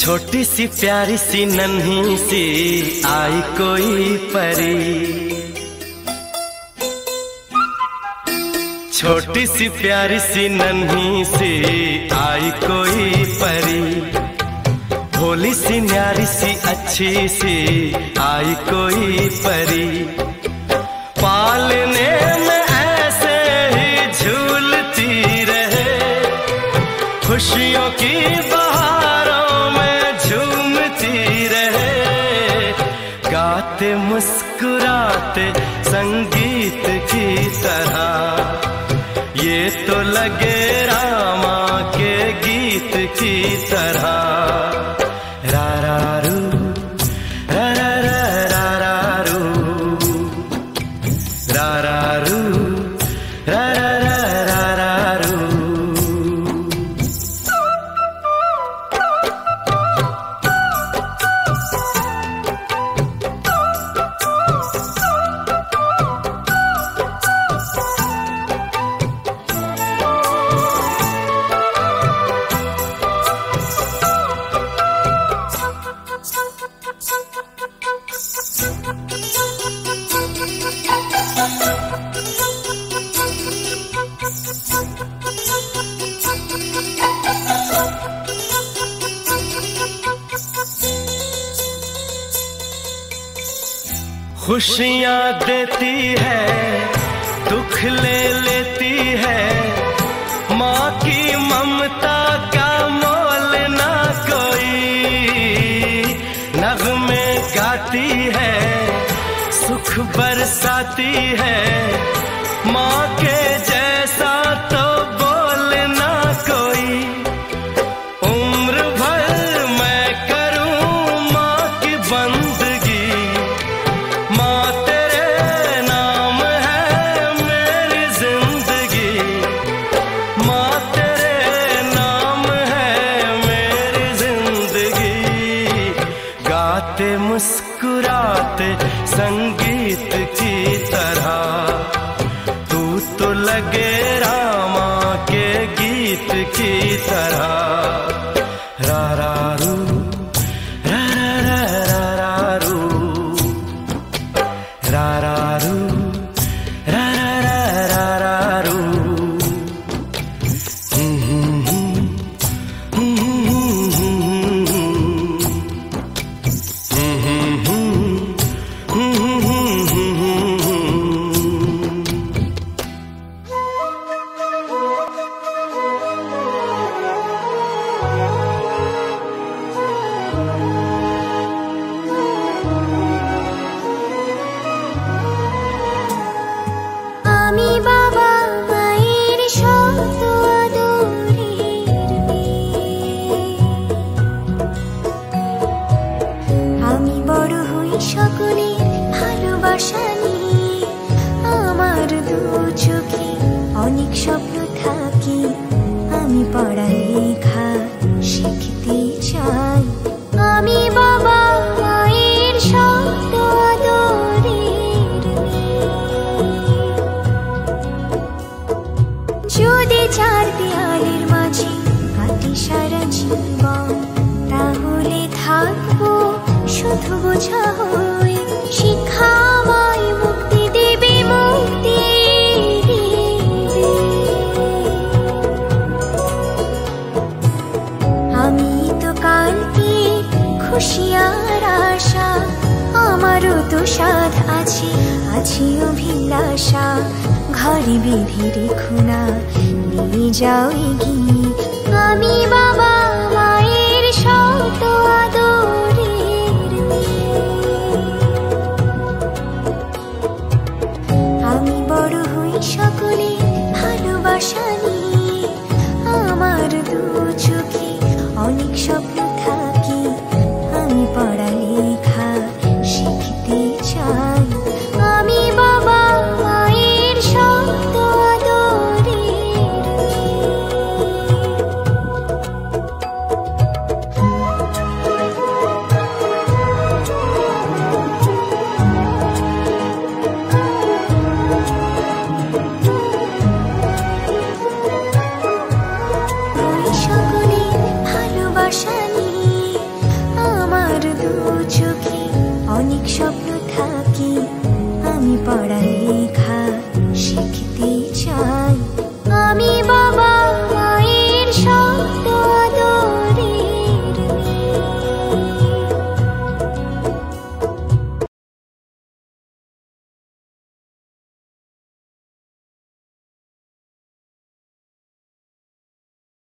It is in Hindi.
छोटी सी प्यारी सी नन्ही सी आई कोई परी, छोटी सी प्यारी सी नन्ही सी आई कोई परी, भोली सी न्यारी सी अच्छी सी आई कोई परी। पालने में ऐसे ही झूलती रहे, खुशियों की बहारों में झूमती रहे, गाते मुस्कुराते संगीत की तरह, ये तो लगे रामा के गीत की तरह। रा रा रू रा रा रा रा रू रा रा रू रा रा रा रा रू। खुशियाँ देती है, दुख ले लेती है, माँ की ममता का मोल ना कोई। नगमे गाती है, सुख बरसाती है, माँ के जैसा तो बोल ना कोई। उम्र भर मैं करूँ माँ की बंदगी, माँ तेरे नाम है मेरी जिंदगी, माँ तेरे नाम है मेरी जिंदगी। गाते मुस्कुराते संगीत की तरह, तू तो लगे रामा के गीत की तरह। रा रा रू रा रा रा रा रू रा रा रू रा रा रा रा रू। অনেক স্বপ্ন থাকি, আমি পড়ালেখা শিখতে চাই। আমি বাবা মায়ের শত আদরের যদি চার দেয়ালের মাঝে কাটি সারা জীবন, তাহলে থাকবো শুধু বোঝা হয়ে। শিক্ষা আমায় মুক্তি দেবে, মুক্তি খুশিয়ার আশা, আমারও তো সাধ আছে, আছে অভিলাষা। ঘরে বেঁধে রেখো না, নিয়ে যাও এগিয়ে। আমি বাবা মায়ের শত আদর